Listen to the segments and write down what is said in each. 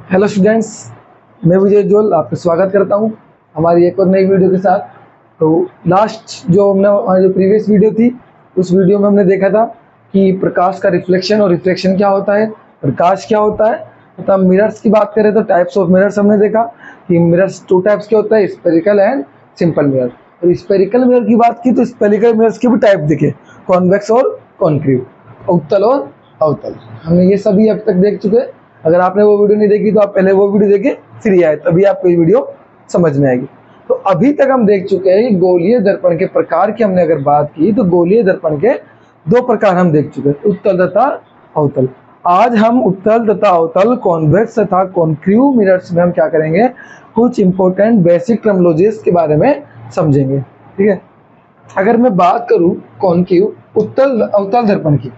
Hello students, मैं विजय जोल आपका स्वागत करता हूं हमारी एक और नई वीडियो के साथ। तो लास्ट जो हमने हमारी जो प्रीवियस वीडियो थी उस वीडियो में हमने देखा था कि प्रकाश का रिफ्लेक्शन और रिफ्रैक्शन क्या होता है, प्रकाश क्या होता है। तथा मिरर्स की बात करें तो टाइप्स ऑफ मिरर्स हमने देखा कि मिरर्स टू टाइप्स के होता है, स्पेरिकल एंड सिंपल मिरर। और स्पेरिकल मिरर की बात की तो स्पेरिकल मिरर्स के भी टाइप दिखे, कॉन्वेक्स और कॉन्केव, उत्तल और अवतल। हमने ये सभी अब तक देख चुके हैं। अगर आपने वो वीडियो नहीं देखी तो आप पहले वो वीडियो देखें फिर ये आए, तभी आपको ये वीडियो समझ में आएगी। तो अभी तक हम देख चुके हैं कि गोलीय दर्पण के प्रकार की हमने अगर बात की तो गोलीय दर्पण के दो प्रकार हम देख चुके हैं, उत्तल तथा अवतल। आज हम उत्तल तथा अवतल, कॉन्वेक्स तथा कॉन्केव मिरर्स में हम क्या करेंगे, कुछ इंपॉर्टेंट बेसिक टर्मिनोलॉजीज के बारे में समझेंगे। ठीक है, अगर मैं बात करूं कॉन्केव उत्तल अवतल दर्पण की,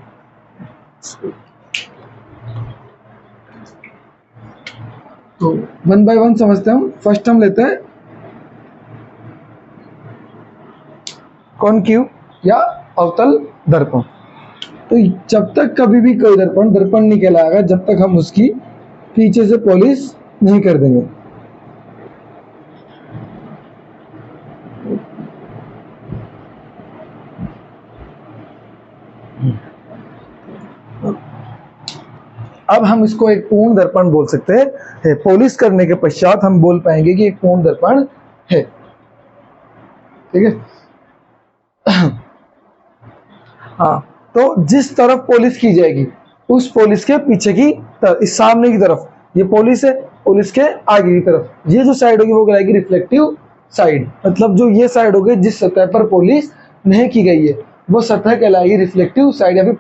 तो वन बाय वन समझते हैं हम। फर्स्ट हम लेते हैं कॉन्केव या अवतल दर्पण। तो जब तक कभी भी कोई दर्पण दर्पण नहीं कहलाएगा जब तक हम उसकी पीछे से पॉलिश नहीं कर देंगे। अब हम इसको एक पूर्ण दर्पण बोल सकते हैं। पॉलिश करने के पश्चात हम बोल पाएंगे कि एक पूर्ण दर्पण है। ठीक है, हाँ। तो जिस तरफ पॉलिश की जाएगी उस पॉलिश के पीछे की तरफ, इस सामने की तरफ ये पॉलिश है, पॉलिश के आगे की तरफ ये जो साइड होगी वो कहलाएगी रिफ्लेक्टिव साइड। मतलब जो ये साइड होगी जिस सतह पर पॉलिश नहीं की गई है वो सतह कहलाएगी रिफ्लेक्टिव साइड या फिर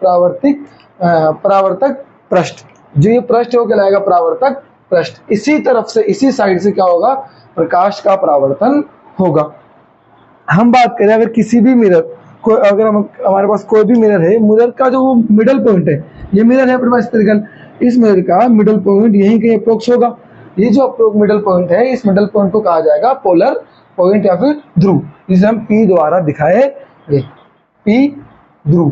परावर्तक पृष्ठ। जो ये पृष्ठ है वो कहलाएगा परावर्तक पृष्ठ। इसी तरफ से, इसी साइड से क्या होगा, प्रकाश का परावर्तन होगा। हम बात करें अगर किसी भी मिरर को, अगर हमारे पास कोई भी मिरर है, मिरर का जो मिडल पॉइंट है, ये मिरर है अपने पास स्पेरिकल, इस मिरर का मिडल पॉइंट यहीं कहीं अप्रोक्स होगा। ये जो मिडल पॉइंट है, इस मिडल पॉइंट को कहा जाएगा पोलर पॉइंट या फिर ध्रुव, जिसे हम P द्वारा दिखाएंगे। P ध्रुव,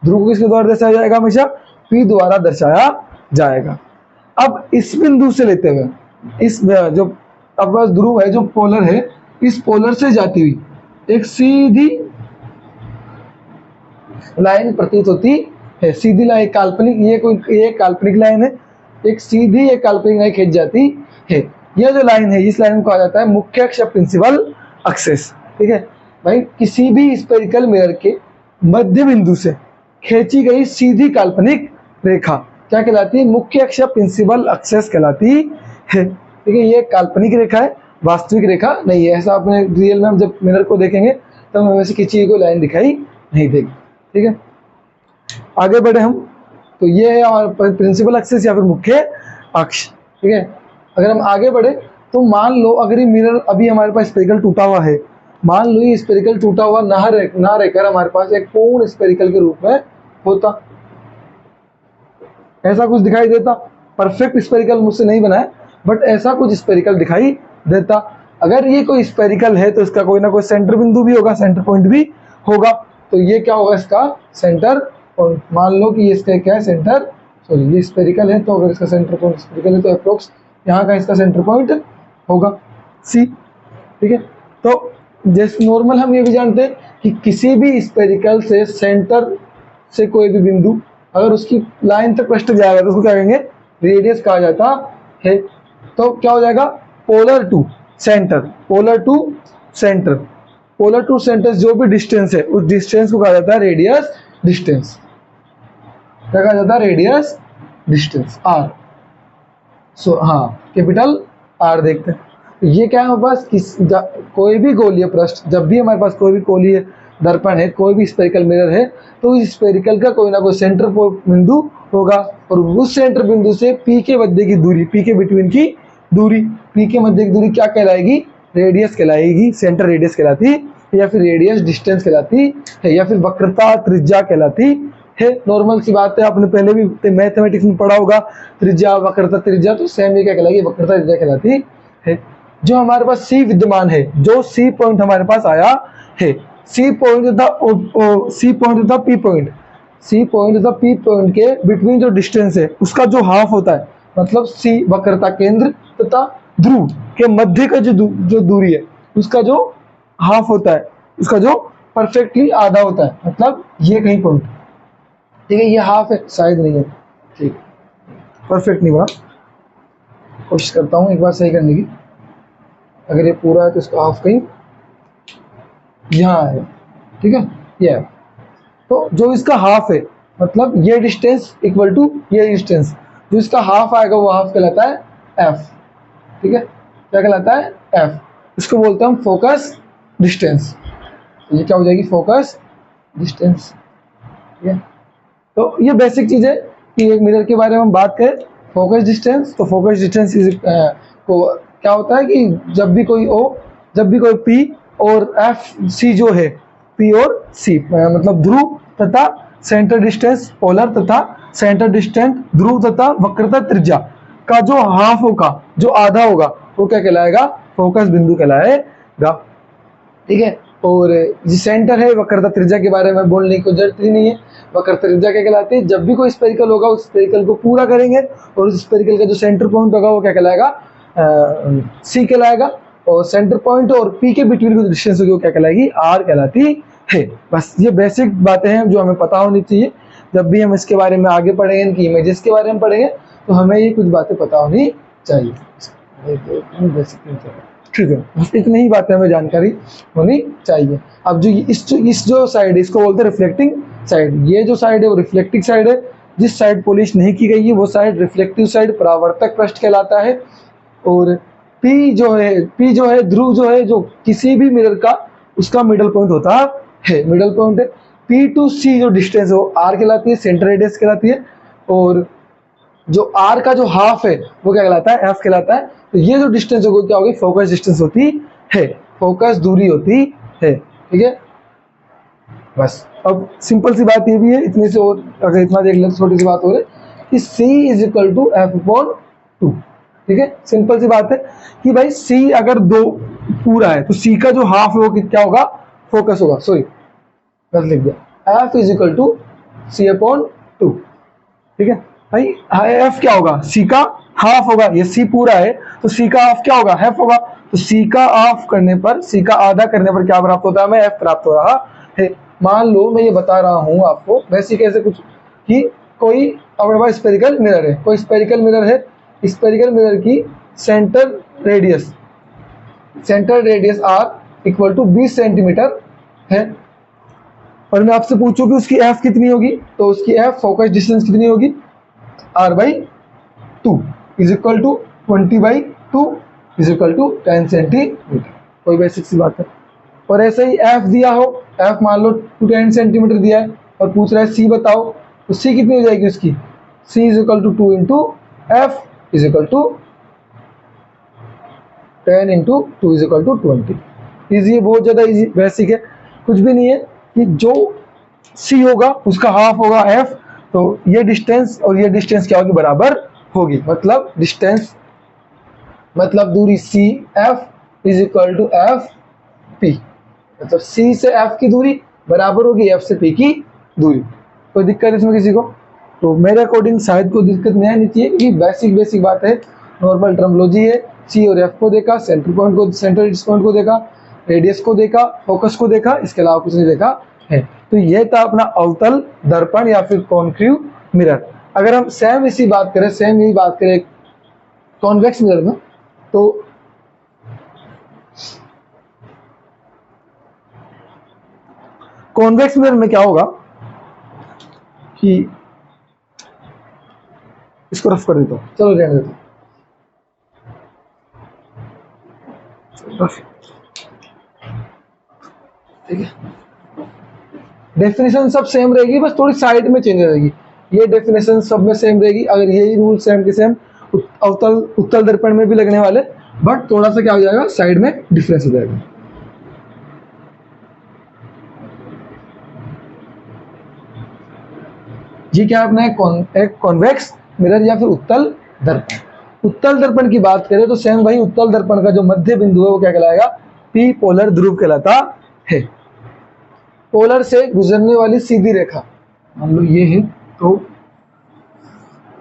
ध्रुव को किसके द्वारा दर्शाया जाएगा, हमेशा P द्वारा दर्शाया जाएगा। अब इस बिंदु से लेते हुए इस जो अपना ध्रुव है, जो पोलर है, इस पोलर से जाती हुई एक सीधी लाइन प्रतीत होती है। सीधी लाइन काल्पनिक, ये काल्पनिक लाइन है, एक सीधी एक काल्पनिक लाइन खींच जाती है। यह जो लाइन है, इस लाइन को कहा जाता है मुख्य अक्ष प्रिंसिपल एक्सिस। ठीक है भाई, किसी भी स्फेरिकल मिरर के मध्य बिंदु से खींची गई सीधी काल्पनिक रेखा क्या कहलाती है, मुख्य अक्ष प्रिंसिपल एक्सिस कहलाती है। ठीक है, ये काल्पनिक रेखा है, वास्तविक रेखा नहीं है। ऐसा आपने रियल में जब मिरर को देखेंगे तब हमें वैसे खींची हुई कोई लाइन दिखाई नहीं देगी। ठीक है, आगे बढ़े हम, तो ये है हमारा प्रिंसिपल एक्सिस या फिर मुख्य अक्ष। ठीक है, अगर हम आगे बढ़े तो मान लो अगर ये मिरर अभी हमारे पास स्पेरिकल टूटा हुआ है, मान लो ये स्पेरिकल टूटा हुआ ना रहकर हमारे पास एक पूर्ण स्पेरिकल के रूप में होता, ऐसा कुछ दिखाई देता। परफेक्ट स्पेरिकल मुझसे नहीं बना है, बट ऐसा कुछ स्पेरिकल दिखाई देता। अगर ये कोई स्पेरिकल है तो इसका कोई ना कोई सेंटर बिंदु भी होगा, सेंटर पॉइंट भी होगा। तो ये क्या होगा, इसका सेंटर पॉइंट। मान लो कि इसका क्या है, सेंटर, सॉरी ये स्पेरिकल है तो अगर इसका सेंटर पॉइंट स्पेरिकल है तो अप्रोक्स यहाँ का इसका सेंटर पॉइंट होगा सी। ठीक है, तो जैसे नॉर्मल हम ये भी जानते हैं कि किसी भी स्पेरिकल से सेंटर से कोई भी बिंदु अगर उसकी लाइन तक पृष्ठ जाएगा तो उसको क्या कहेंगे, रेडियस कहा जाता है। तो क्या हो जाएगा, polar to centre, polar to centre, polar to centre जो भी डिस्टेंस है उस डिस्टेंस को कहा जाता है रेडियस डिस्टेंस। क्या कहा जाता है, रेडियस डिस्टेंस, आर। सो हाँ, कैपिटल आर देखते हैं। ये क्या है हमारे पास, कोई भी गोलीय पृष्ठ, जब भी हमारे पास कोई भी गोलीय दर्पण है, कोई भी स्पेरिकल मिरर है, तो इस स्पेरिकल का कोई ना कोई सेंटर बिंदु होगा और उस सेंटर बिंदु से P के मध्य की दूरी, P के बिटवीन की दूरी, P के मध्य की दूरी क्या कहलाएगी, रेडियस कहलाएगी, सेंटर रेडियस कहलाती है या फिर रेडियस डिस्टेंस कहलाती है या फिर वक्रता त्रिज्या कहलाती है। नॉर्मल सी बात है, आपने पहले भी मैथमेटिक्स में पढ़ा होगा, त्रिज्या वक्रता त्रिज्या, तो सेम ये क्या कहलाएगी, वक्रता त्रिज्या कहलाती है। जो हमारे पास C विद्यमान है, जो C पॉइंट हमारे पास आया है, C पॉइंट तथा P पॉइंट, सी पॉइंट तथा पी पॉइंट के बिटवीन जो डिस्टेंस है उसका जो हाफ होता है, मतलब सी वक्रता केंद्र तथा ध्रुव के मध्य का जो दूरी है उसका जो हाफ होता है, उसका जो परफेक्टली आधा होता है, मतलब ये कहीं पॉइंट, ठीक है, ये हाफ है, शायद नहीं है, ठीक, परफेक्ट नहीं बना, कोशिश करता हूँ एक बार सही करने की। अगर ये पूरा है तो इसका हाफ कहीं यहाँ है, ठीक है, ये है। तो जो इसका हाफ है, मतलब ये डिस्टेंस इक्वल टू ये डिस्टेंस, जो इसका हाफ आएगा वो हाफ कहलाता है एफ, ठीक है, क्या कहलाता है एफ। इसको बोलते हैं हम फोकस डिस्टेंस। ये क्या हो जाएगी, फोकस डिस्टेंस, ठीक है। तो ये बेसिक चीज़ है कि एक मिरर के बारे में हम बात करें, फोकस डिस्टेंस, तो फोकस डिस्टेंस को क्या होता है कि जब भी कोई पी और एफ सी जो है, पी और सी मतलब ध्रुव तथा सेंटर डिस्टेंस पोलर तथा सेंटर डिस्टेंस ध्रुव तथा वक्रता त्रिज्या का जो हाफ होगा, जो आधा होगा, वो क्या कहलाएगा, फोकस बिंदु कहलाएगा, ठीक है। और जो सेंटर है, वक्रता त्रिज्या के बारे में बोलने की जरूरत ही नहीं है। वक्रता त्रिज्या क्या कहलाती है, जब भी कोई स्फेरिकल होगा उस स्फेरिकल को पूरा करेंगे और उस स्फेरिकल का जो सेंटर पॉइंट होगा वो क्या कहलाएगा, सी कहलाएगा, और सेंटर पॉइंट और पी के बिटवीन की डिस्टेंस होगी वो क्या कहलाएगी, आर कहलाती है। बस ये बेसिक बातें हैं जो हमें पता होनी चाहिए। जब भी हम इसके बारे में आगे पढ़ेंगे, इनकी इमेजेस के बारे में पढ़ेंगे, तो हमें ये कुछ बातें पता होनी चाहिए, ठीक है। बस इतनी ही बातें हमें जानकारी होनी चाहिए। अब जो इस जो साइड है इसको बोलते हैं रिफ्लेक्टिंग साइड। ये जो साइड है वो रिफ्लेक्टिंग साइड है, जिस साइड पॉलिश नहीं की गई है वो साइड रिफ्लेक्टिव साइड, परावर्तक पृष्ठ कहलाता है। और पी जो है ध्रुव जो है, जो किसी भी मिरर का उसका मिडल पॉइंट होता है, मिडल पॉइंट है। पी टू सी जो डिस्टेंस है वो आर कहलाती है, सेंटर रेडियस कहलाती है। और जो आर का जो हाफ है वो क्या कहलाता है, एफ कहलाता है। तो ये जो डिस्टेंस होगी क्या होगी, फोकस डिस्टेंस होती है, फोकस दूरी होती है, ठीक है। बस अब सिंपल सी बात ये भी है, इतने से और अगर इतना देख लें तो छोटी सी बात हो रही है कि C is equal to F upon 2, ठीक है। सिंपल सी बात है कि भाई C अगर 2 पूरा है तो C का जो हाफ है वो क्या होगा, फोकस होगा, सॉरी गलत लिख दिया, F is equal to C upon 2, ठीक है। भाई एफ क्या होगा, C का हाफ होगा, ये C पूरा है तो C का हाफ क्या होगा, हाफ होगा। तो C का हाफ करने पर, C का आधा करने पर क्या प्राप्त होता है, हमें F प्राप्त हो रहा है। मान लो मैं ये बता रहा हूँ आपको वैसे कैसे कुछ कि कोई अपने पास स्पेरिकल मिरर है, कोई स्पेरिकल मिरर है, स्पेरिकल मिरर की centre radius R equal to 20 centimetre है, और मैं आपसे पूछूं कि उसकी एफ कितनी होगी, तो उसकी एफ फोकस डिस्टेंस कितनी होगी, r/2 is equal to 20/2 is equal to 10 centimetre. कोई बेसिक सी बात है। और ऐसे ही एफ दिया हो, एफ मान लो 10 सेंटीमीटर दिया है और पूछ रहा है सी बताओ, तो सी कितनी हो जाएगी उसकी, C is equal to 2 into F is equal to 10 into 2 is equal to 20। Easy है, बहुत ज़्यादा ईजी, बेसिक है, कुछ भी नहीं है कि जो सी होगा उसका हाफ होगा एफ, तो ये डिस्टेंस और ये डिस्टेंस क्या होगी, बराबर होगी। मतलब डिस्टेंस मतलब दूरी C F is equal to F P, मतलब सी से एफ की दूरी बराबर होगी एफ से पी की दूरी। कोई दिक्कत इसमें किसी को, तो मेरे अकॉर्डिंग शायद कोई दिक्कत नहीं चाहिए, क्योंकि बेसिक बात है, नॉर्मल टर्मोलॉजी है। सी और एफ को देखा, सेंटर पॉइंट को देखा, रेडियस को देखा, फोकस को देखा, इसके अलावा कुछ नहीं देखा है। तो यह था अपना अवतल दर्पण या फिर कॉन्केव मिरर। अगर हम सेम यही बात करें कॉन्वेक्स मिरर में, तो कॉन्वेक्स मिरर में क्या होगा कि इसको रफ कर देता हूं, चलो रहने देता हूं, ठीक है। डेफिनेशन सब सेम रहेगी, बस थोड़ी साइड में चेंज रहेगी। ये डेफिनेशन सब में सेम रहेगी, अगर यही रूल सेम के सेम उत्तल दर्पण में भी लगने वाले, बट थोड़ा सा क्या हो जाएगा, साइड में डिफरेंस हो जाएगा। ये क्या अपना एक कॉन्वेक्स मिरर या फिर उत्तल दर्पण। उत्तल दर्पण की बात करें तो सेम भाई उत्तल दर्पण का जो मध्य बिंदु है वो क्या कहलाएगा, पी पोलर ध्रुव कहलाता है। पोलर से गुजरने वाली सीधी रेखा, मान लो ये है, तो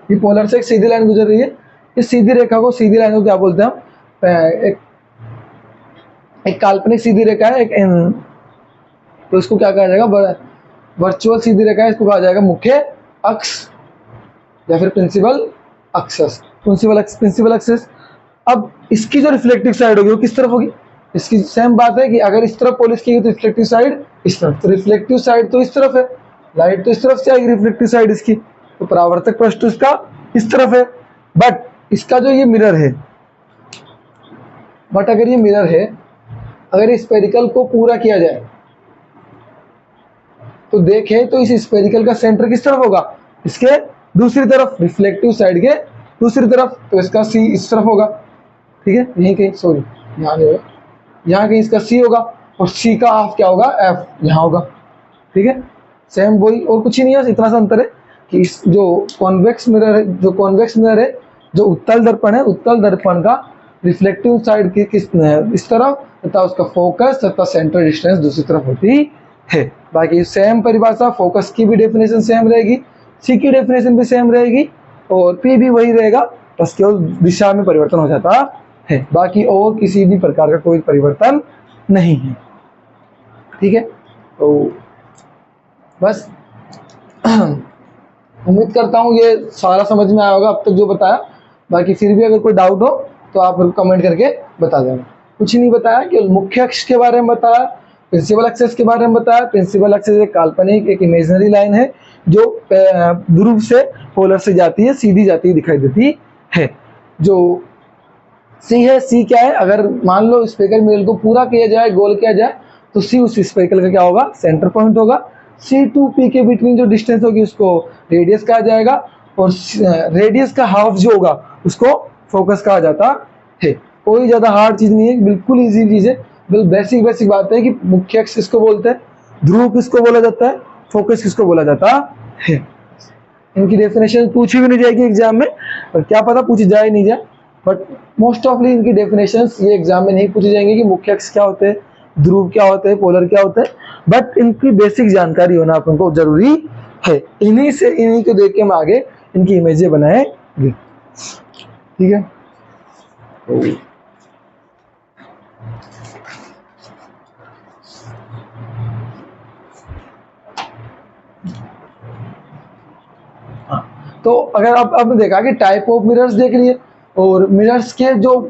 ये पोलर से एक सीधी लाइन गुजर रही है, इस सीधी रेखा को, सीधी लाइन को क्या बोलते हैं हम, एक काल्पनिक सीधी रेखा है, तो इसको क्या कहा जाएगा, वर्चुअल सीधी रेखा है, इसको कहा जाएगा मुख्य अक्ष या फिर प्रिंसिपल एक्सिस, प्रिंसिपल एक्सिस। अब इसकी जो रिफ्लेक्टिव साइड होगी वो किस तरफ होगी, इसकी सेम बात है कि अगर इस तरफ पॉलिश की तो रिफ्लेक्टिव साइड इस तरफ, तो रिफ्लेक्टिव साइड तो इस तरफ है, लाइट तो इस तरफ से आएगी रिफ्लेक्टिव साइड इसकी, तो परावर्तक पृष्ठ इसका इस तरफ है। बट इसका जो ये मिरर है, बट अगर ये मिरर है, अगर इस स्फेरिकल को पूरा किया जाए तो देखें तो इस स्फेरिकल का सेंटर किस तरफ होगा, इसके दूसरी तरफ, रिफ्लेक्टिव साइड के दूसरी तरफ, तो इसका सी इस तरफ होगा, ठीक है, यहीं कहीं, सॉरी यहाँ नहीं होगा, यहाँ कहीं इसका सी होगा, और सी का हाफ क्या होगा, एफ यहाँ होगा, ठीक है, सेम वही, और कुछ ही नहीं है, इतना सा अंतर है कि इस जो कॉन्वेक्स मिरर है, जो उत्तल दर्पण है, उत्तल दर्पण का रिफ्लेक्टिव साइड की इस तरफ तथा उसका फोकस तथा सेंटर डिस्टेंस दूसरी तरफ होती है। बाकी सेम परिभाषा, फोकस की भी डेफिनेशन सेम रहेगी, सी की डेफिनेशन भी सेम रहेगी, और पी भी वही रहेगा, बस केवल दिशा में परिवर्तन हो जाता है, बाकी और किसी भी प्रकार का कोई परिवर्तन नहीं है, ठीक है। तो बस उम्मीद करता हूँ ये सारा समझ में आया होगा अब तक जो बताया, बाकी फिर भी अगर कोई डाउट हो तो आप कमेंट करके बता देना। कुछ नहीं बताया कि मुख्य अक्ष के बारे में बताया, प्रिंसिपल एक्सिस के बारे में बताया। प्रिंसिपल एक्सिस एक काल्पनिक, एक इमेजिनरी लाइन है जो ध्रुव से पोलर से जाती है, सीधी जाती है, दिखाई देती है। जो सी है, सी क्या है, अगर मान लो स्फेरिकल मिरर को पूरा किया जाए, गोल किया जाए, तो सी उस स्फेरिकल का क्या होगा, सेंटर पॉइंट होगा। सी टू पी के बिटवीन जो डिस्टेंस होगी उसको रेडियस कहा जाएगा, और रेडियस का हाफ जो होगा उसको फोकस कहा जाता है। कोई ज़्यादा हार्ड चीज़ नहीं है, बिल्कुल इजी चीज़ है, बिल्कुल बेसिक बात है कि मुख्य अक्ष किसको बोलते हैं, ध्रुव किसको बोला जाता है, फोकस किसको बोला जाता है। इनकी डेफिनेशन पूछी भी नहीं जाएगी एग्जाम में, और क्या पता पूछी जाए नहीं जाए, बट मोस्ट ऑफली इनकी डेफिनेशंस ये एग्जाम में नहीं पूछी जाएंगे कि मुख्य अक्ष क्या होते हैं, ध्रुव क्या होते हैं, पोलर क्या होते हैं, बट इनकी बेसिक जानकारी होना आपको जरूरी है। इन्हीं को देख के हम आगे इनकी इमेजें बनाएंगे, ठीक है। तो अगर आपने देखा कि टाइप ऑफ मिरर्स देख लिए, और मिरर्स के जो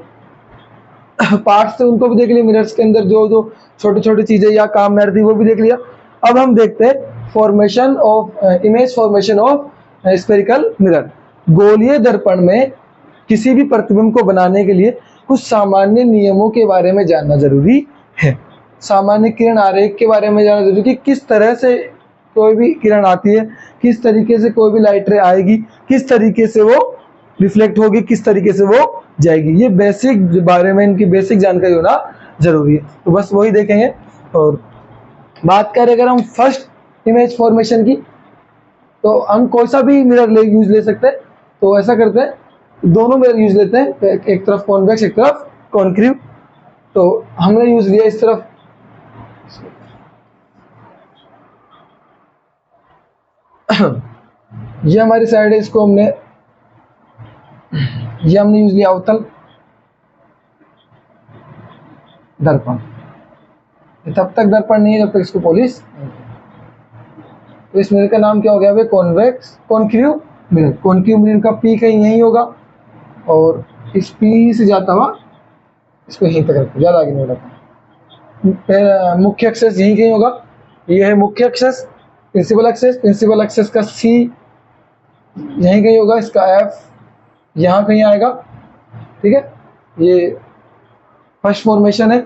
पार्ट्स थे उनको भी देख लिया, मिरर्स के अंदर जो छोटी छोटी चीजें या काम में आती वो भी देख लिया। अब हम देखते हैं formation of image formation of spherical mirror. गोलीय दर्पण में किसी भी प्रतिबिंब को बनाने के लिए कुछ सामान्य नियमों के बारे में जानना जरूरी है। सामान्य किरण आरेख के बारे में जानना जरूरी है कि किस तरह से कोई भी किरण आती है, किस तरीके से कोई भी लाइट रे आएगी, किस तरीके से वो रिफ्लेक्ट होगी, किस तरीके से वो जाएगी। ये बेसिक बारे में इनकी बेसिक जानकारी होना जरूरी है। तो बस वही देखेंगे। और बात करें अगर हम फर्स्ट इमेज फॉर्मेशन की, तो हम कोई सा भी मिरर यूज ले सकते हैं। तो ऐसा करते हैं, दोनों मिरर यूज लेते हैं, एक तरफ कॉन्वेक्स एक तरफ कॉन्क्रीव। तो हमने यूज लिया इस तरफ, ये हमारी साइड है, इसको हमने यूज लिया अवतल दर्पण। तब तक दर्पण नहीं है जब तक इसको पॉलिश। तो इस मिरर का नाम क्या हो गया भाई, कॉन्क्रीव मिरर। कॉन्क्रीव मिरर का पी कहीं यही होगा, और इस पी से जाता हुआ इसको यहीं तक रखो, ज्यादा आगे नहीं रखो। मुख्य एक्सेस यहीं कहीं होगा, ये है मुख्य एक्सेस। प्रिंसिपल एक्सेस का सी यहीं कहीं होगा, इसका एफ यहाँ कहीं आएगा, ठीक है। ये फर्स्ट फॉर्मेशन है,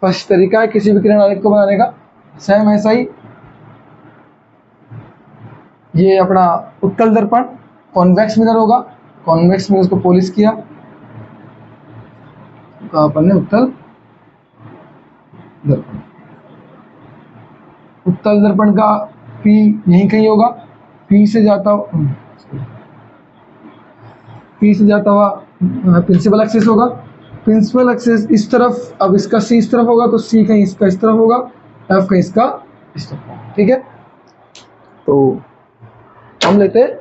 फर्स्ट तरीका है किसी भी किरण आरेख को बनाने का। सेम ऐसा ही ये अपना उत्तल दर्पण कॉन्वेक्स मिरर होगा। कॉन्वेक्स मिरर को पॉलिश किया तो अपन ने उत्तल दर्पण। उत्तल दर्पण का पी यहीं कहीं होगा, पी से जाता हुआ प्रिंसिपल एक्सिस होगा। प्रिंसिपल एक्सिस इस तरफ, अब इसका सी इस तरफ होगा तो सी कहीं इसका इस तरफ होगा, एफ कहीं इसका इस तरफ, ठीक है। तो हम लेते हैं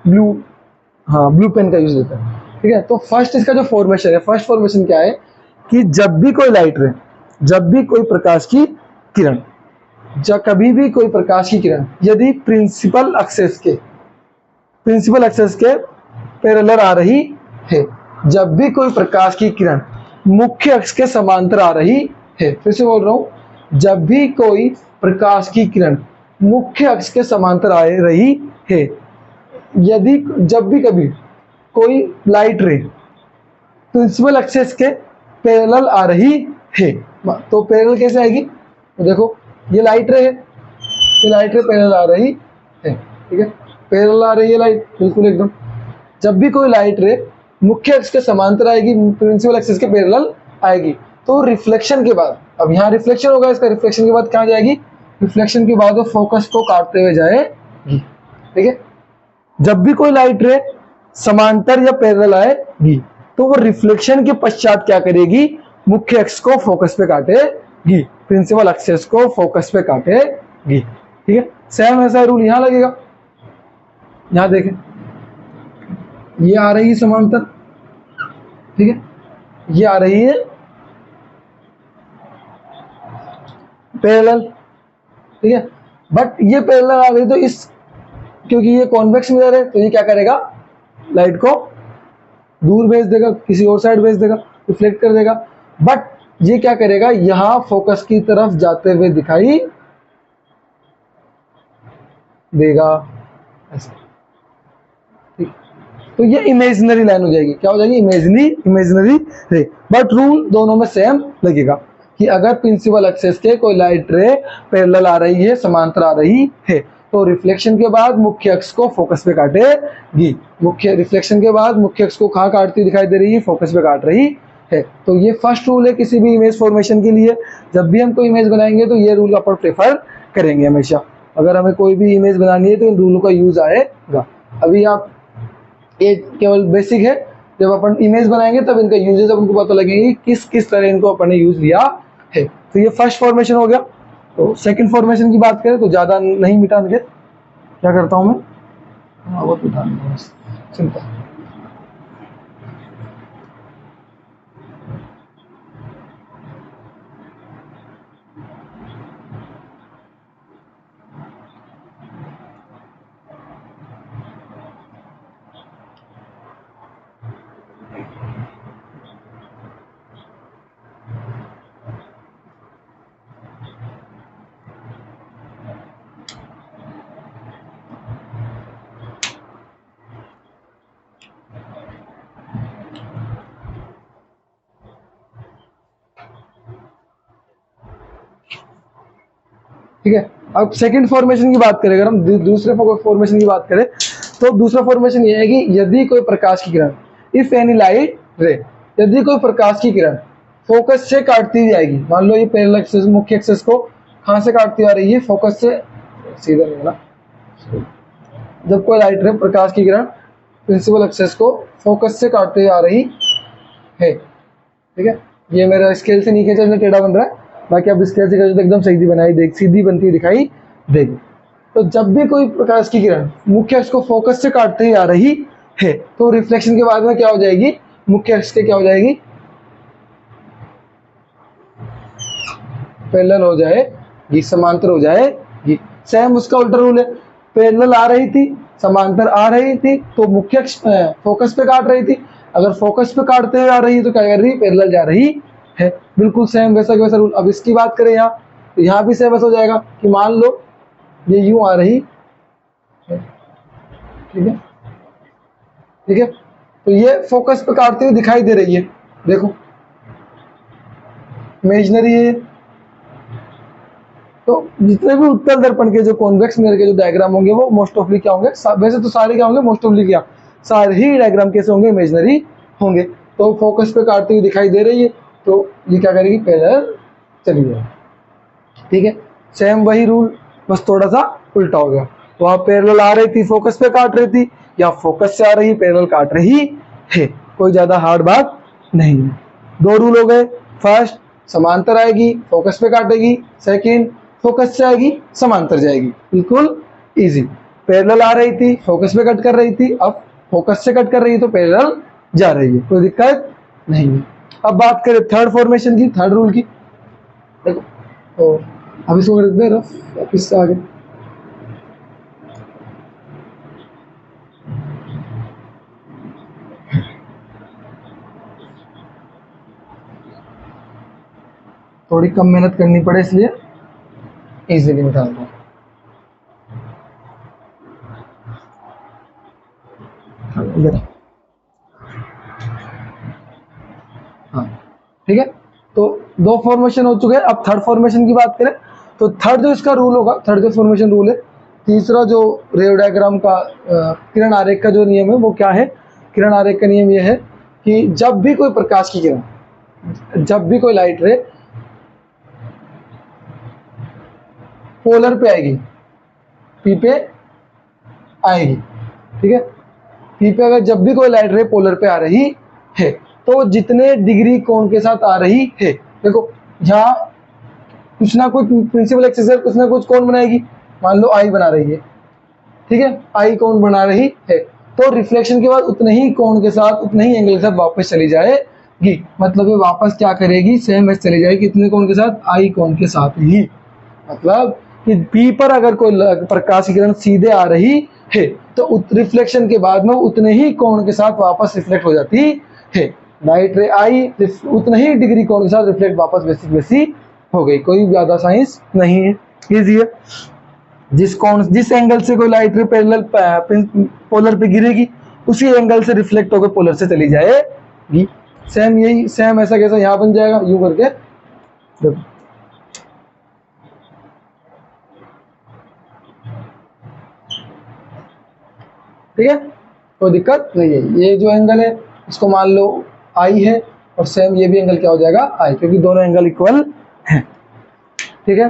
ब्लू, हाँ ब्लू पेन का यूज लेते हैं, ठीक है। तो फर्स्ट इसका जो फॉर्मेशन है, फर्स्ट फॉर्मेशन क्या है कि जब भी कोई लाइट रे, जब भी कोई प्रकाश की किरण, जब कभी भी कोई प्रकाश की किरण यदि प्रिंसिपल एक्सेस के पैरेलल आ रही है, जब भी कोई प्रकाश की किरण मुख्य अक्ष के समांतर आ रही है, फिर से बोल रहा हूं, जब भी कोई प्रकाश की किरण मुख्य अक्ष के समांतर आ रही है, यदि जब भी कभी कोई लाइट रे प्रिंसिपल एक्सेस के पैरेलल आ रही है, तो पैरेलल कैसे आएगी, तो देखो ये लाइट रे है, ये लाइट रे पैरेलल आ रही है, ठीक है, पैरेलल आ रही है लाइट, बिल्कुल एकदम। जब भी कोई लाइट रे मुख्य अक्ष के समांतर आएगी, प्रिंसिपल एक्सेस के पैरेलल आएगी, तो रिफ्लेक्शन के बाद, अब यहाँ रिफ्लेक्शन होगा, इसका रिफ्लेक्शन के बाद कहाँ जाएगी, रिफ्लेक्शन के बाद वो फोकस को काटते हुए जाएगी, ठीक है। जब भी कोई लाइट रे समांतर या पैरेलल आएगी, तो वो रिफ्लेक्शन के पश्चात क्या करेगी, मुख्य अक्ष को फोकस पे काटेगी, प्रिंसिपल एक्सेस को फोकस पे काटेगी, ठीक है। सेम ऐसा रूल यहाँ लगेगा, यहाँ देखें, ये आ रही है समांतर, ठीक है, ये आ रही है पैरेलल, ठीक है, बट ये पैरेलल आ रही, तो इस, क्योंकि ये कॉन्वेक्स मिरर है, तो ये क्या करेगा, लाइट को दूर भेज देगा, किसी और साइड भेज देगा, रिफ्लेक्ट कर देगा, बट ये क्या करेगा, यहां फोकस की तरफ जाते हुए दिखाई देगा, ऐसा, ठीक। तो ये इमेजिनरी लाइन हो जाएगी, क्या हो जाएगी, इमेजिनरी रे, बट रूल दोनों में सेम लगेगा कि अगर प्रिंसिपल एक्सेस के कोई लाइट रे पैरेलल आ रही है, समांतर आ रही है, तो रिफ्लेक्शन के बाद मुख्य अक्ष को फोकस पे काटेगी, रिफ्लेक्शन के बाद मुख्य अक्ष को कहाँ काटती दिखाई दे रही है, फोकस पे काट रही है। तो ये फर्स्ट रूल है किसी भी इमेज फॉर्मेशन के लिए, जब भी हम कोई इमेज बनाएंगे तो ये रूल अपन प्रेफर करेंगे हमेशा, अगर हमें कोई भी इमेज बनानी है तो इन रूलों का यूज आएगा। अभी आप, ये केवल बेसिक है, जब अपन इमेज बनाएंगे तब इनका यूजेज आपको पता लगेंगे किस किस तरह इनको अपन ने यूज लिया है। तो ये फर्स्ट फॉर्मेशन हो गया। तो सेकंड फॉर्मेशन की बात करें तो ज़्यादा नहीं मिटाने के, क्या करता हूँ मैं, वो मिटा दूंगा बस, सिंपल। ठीक है, अब सेकंड फॉर्मेशन की बात करें, अगर हम दूसरे फॉर्मेशन की बात करें तो दूसरा फॉर्मेशन ये है कि यदि कोई प्रकाश की किरण, इफ एनी लाइट रे, यदि कोई प्रकाश की किरण फोकस से काटती हुई आएगी, मान लो ये पैरेलल एक्सेस, मुख्य एक्सेस को कहाँ से काटती आ रही है, फोकस से, सीधा नहीं ना, जब कोई लाइट रे प्रकाश की किरण प्रिंसिपल एक्सेस को फोकस से काटती हुई आ रही है, ठीक है, ये मेरा स्केल से नहीं खींचा इसलिए टेढ़ा बन रहा है, बाकी आप स्केल से खींचो तो एकदम सीधी बनाई देख, सीधी बनती हुई दिखाई देगी। तो जब भी कोई प्रकाश की किरण मुख्य अक्ष को फोकस से काटते ही आ रही है, तो रिफ्लेक्शन के बाद में क्या हो जाएगी, मुख्य अक्ष के क्या हो जाएगी, पैरेलल हो जाएगी, समांतर हो जाएगी। सेम उसका उल्टा रूल है, पैरेलल आ रही थी, समांतर आ रही थी, तो मुख्य अक्ष फोकस पे काट रही थी, अगर फोकस पे काटते हुए आ रही है तो क्या कर रही है, पैरेलल जा रही है, बिल्कुल सेम वैसा कि वैसा रूल। अब इसकी बात करें यहाँ, तो यहाँ भी सेम ऐसा हो जाएगा कि मान लो ये यूं आ रही है, ठीक है, ठीक है, तो ये फोकस पे काटते हुए दिखाई दे रही है, देखो इमेजिनरी है। तो जितने भी उत्तल दर्पण के जो कॉन्वेक्स मिरर के जो डायग्राम होंगे वो मोस्ट ऑफली क्या होंगे, वैसे तो सारे क्या होंगे, मोस्ट ऑफली क्या, सारे ही डायग्राम कैसे होंगे, इमेजिनरी होंगे। तो फोकस पे काटती हुई दिखाई दे रही है, तो ये क्या करेगी, पैरेलल चली जाएगी, ठीक है। सेम वही रूल, बस थोड़ा सा उल्टा हो गया, वहां पैरेलल आ रही थी, फोकस पे काट रही थी, या फोकस से आ रही, पैरेलल काट रही है, कोई ज्यादा हार्ड बात नहीं है। दो रूल हो गए, फर्स्ट समांतर आएगी फोकस पे काटेगी, सेकंड फोकस से आएगी समांतर जाएगी, बिल्कुल इजी। पैरेलल आ रही थी, फोकस पे कट कर रही थी, अब फोकस से कट कर रही है तो पैरेलल जा रही है, कोई दिक्कत नहीं है। अब बात करें थर्ड फॉर्मेशन की, थर्ड रूल की, देखो तो अब इसको कर देते हैं रफ, इससे आगे थोड़ी कम मेहनत करनी पड़े इसलिए इजीली निकाल दो। हाँ ठीक है, तो दो फॉर्मेशन हो चुके हैं। अब थर्ड फॉर्मेशन की बात करें तो थर्ड जो इसका रूल होगा, थर्ड जो फॉर्मेशन रूल है, तीसरा जो रेव डायग्राम का किरण आरेख का जो नियम है वो क्या है? किरण आरेख का नियम ये है कि जब भी कोई प्रकाश की किरण, जब भी कोई लाइट रे पोलर पे आएगी, पी पे आएगी, ठीक है, पी पे अगर जब भी कोई लाइट रे पोलर पे आ रही है तो जितने डिग्री कोण के साथ आ रही है, देखो यहाँ कुछ ना कुछ प्रिंसिपल एक्सिस कुछ ना कुछ कोण बनाएगी, मान लो आई बना रही है, ठीक है, आई कोण बना रही है, तो रिफ्लेक्शन के बाद उतने ही कोण के साथ, उतने ही एंगल के साथ वापस चली जाएगी, मतलब ये वापस क्या करेगी, सेम एज चली जाएगी, कितने कोण के साथ, आई कोण के साथ ही। मतलब कि पी पर अगर कोई प्रकाश की किरण सीधे आ रही है तो रिफ्लेक्शन के बाद में उतने ही कोण के साथ वापस रिफ्लेक्ट हो जाती है, लाइट रे आई उतने ही डिग्री कोण के साथ रिफ्लेक्ट वापस वैसी हो गई, कोई ज्यादा साइंस नहीं है, इजी है। जिस एंगल से कोई लाइट रे पैरेलल पोलर पे गिरेगी उसी एंगल से रिफ्लेक्ट होकर पोलर से चली जाएगी। सेम यही, सेम ऐसा कैसा यहाँ बन जाएगा, यूं करके देखो, ठीक है, कोई दिक्कत नहीं है। ये जो एंगल है इसको मान लो आई है और सेम ये भी एंगल क्या हो जाएगा, आई, क्योंकि दोनों एंगल इक्वल हैं, ठीक है।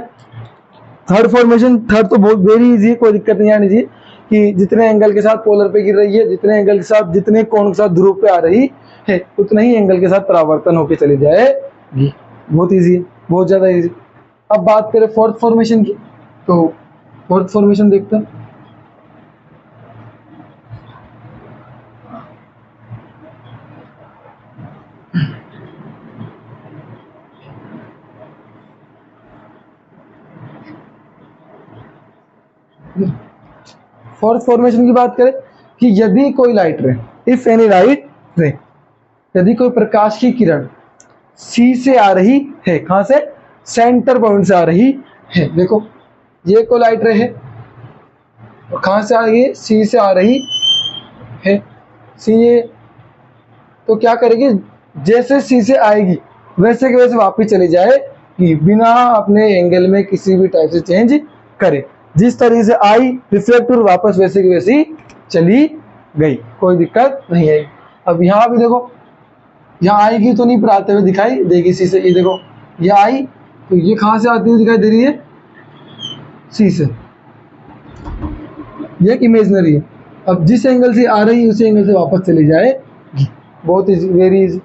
थर्ड फॉर्मेशन, थर्ड तो बहुत वेरी इजी है, कोई दिक्कत नहीं आनी चाहिए कि जितने एंगल के साथ पोलर पे गिर रही है, जितने एंगल के साथ, जितने कोण के साथ ध्रुव पे आ रही है उतने ही एंगल के साथ परावर्तन होकर चली जाएगी, बहुत इजी है, बहुत ज्यादा इजी। अब बात करें फोर्थ फॉर्मेशन की, तो फोर्थ फॉर्मेशन देखते हैं। फोर्थ फॉर्मेशन की बात करें कि यदि कोई लाइट रे, इफ एनी लाइट रे, यदि कोई प्रकाश की किरण सी से आ रही है, कहां से, सेंटर पॉइंट से आ रही है, देखो ये कोई लाइट रे है और कहां से आ रही है, सी से आ रही है, सी ये तो क्या करेगी, जैसे सी से आएगी वैसे के वैसे वापस चली जाएगी बिना अपने एंगल में किसी भी टाइप से चेंज करे, जिस तरीके से आई रिफ्लेक्ट और वापस वैसे की वैसी चली गई, कोई दिक्कत नहीं है। अब यहाँ भी देखो, यहाँ आएगी तो नहीं पर आते हुए दिखाई देगी सी से, ये देखो ये आई तो ये कहाँ से आती हुई दिखाई दे रही है, सी से, ये एक इमेजनरी है, अब जिस एंगल से आ रही है उसी एंगल से वापस चली जाएगी, बहुत इजी, वेरी इजी,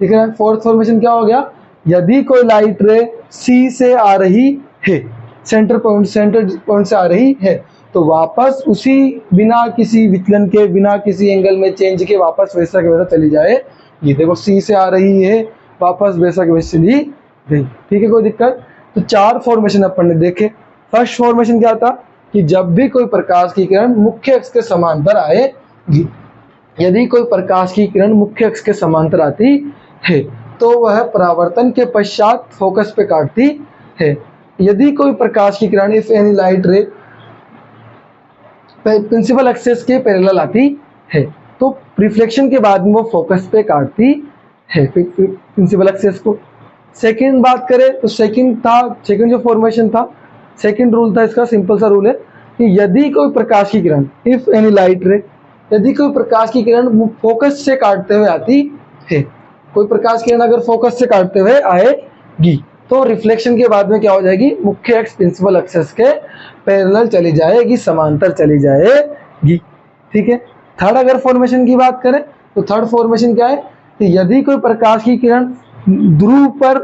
ठीक है। फोर्थ फॉर्मेशन क्या हो गया, यदि कोई लाइट रे सी से आ रही है, सेंटर पॉइंट से आ रही है तो वापस उसी, बिना किसी विचलन के, बिना किसी एंगल में चेंज के वापस वैसा के वैसा चली जाए, ये देखो सी से आ रही है वापस वैसा के वैसे चली गई, ठीक है, कोई दिक्कत। तो चार फॉर्मेशन अपन ने देखे। फर्स्ट फॉर्मेशन क्या था कि जब भी कोई प्रकाश की किरण मुख्य अक्ष के समांतर आएगी, यदि कोई प्रकाश की किरण मुख्य अक्ष के समांतर आती है तो वह परावर्तन के पश्चात फोकस पे काटती है। यदि कोई प्रकाश की किरण, if any light ray principal axis के पैरेलल आती है तो रिफ्लेक्शन के बाद में वो फोकस पे काटती है प्रिंसिपल एक्सिस को। सेकंड बात करें तो सेकंड जो फॉर्मेशन था, सेकंड रूल था इसका, सिंपल सा रूल है कि यदि कोई प्रकाश की किरण, इफ एनी लाइट रे, यदि कोई प्रकाश की किरण फोकस से काटते हुए आती है, कोई प्रकाश की किरण अगर फोकस से काटते हुए आएगी तो रिफ्लेक्शन के बाद में क्या हो जाएगी, मुख्य अक्ष प्रिंसिपल एक्सिस के पैरेलल चली जाएगी, समांतर चली जाएगी, ठीक है। थर्ड अगर फॉर्मेशन की बात करें तो थर्ड फॉर्मेशन क्या है कि यदि कोई प्रकाश की किरण ध्रुव पर,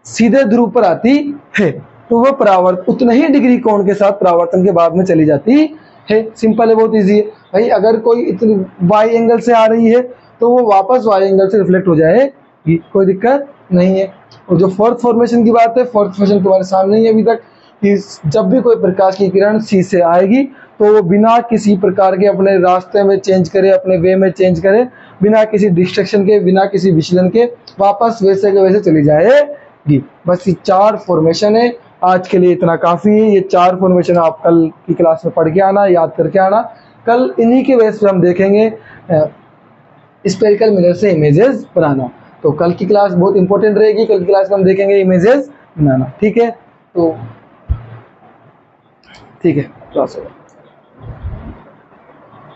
सीधे ध्रुव पर आती है तो वह उतने ही डिग्री कोण के साथ परावर्तन के बाद में चली जाती है, सिंपल है, बहुत इजी है भाई। अगर कोई इतनी वाई एंगल से आ रही है तो वो वापस वाई एंगल से रिफ्लेक्ट हो जाएगी, कोई दिक्कत नहीं है। और जो फोर्थ फॉर्मेशन की बात है, फोर्थ फॉर्मेशन तुम्हारे सामने ही है अभी तक, कि जब भी कोई प्रकाश की किरण सी से आएगी तो वो बिना किसी प्रकार के अपने रास्ते में चेंज करे, अपने वे में चेंज करे, बिना किसी डिस्ट्रक्शन के, बिना किसी विचलन के, वापस वैसे के वैसे चली जाएगी। बस ये 4 फॉर्मेशन है। आज के लिए इतना काफ़ी है। ये 4 फॉर्मेशन आप कल की क्लास में पढ़ के आना, याद करके आना। कल इन्हीं के बेस पे हम देखेंगे स्पेरिकल मिरर से इमेजेस बनाना। तो कल की क्लास बहुत इंपॉर्टेंट रहेगी। कल की क्लास में हम देखेंगे इमेजेस बनाना। ठीक है, तो ठीक है, क्लास होगा।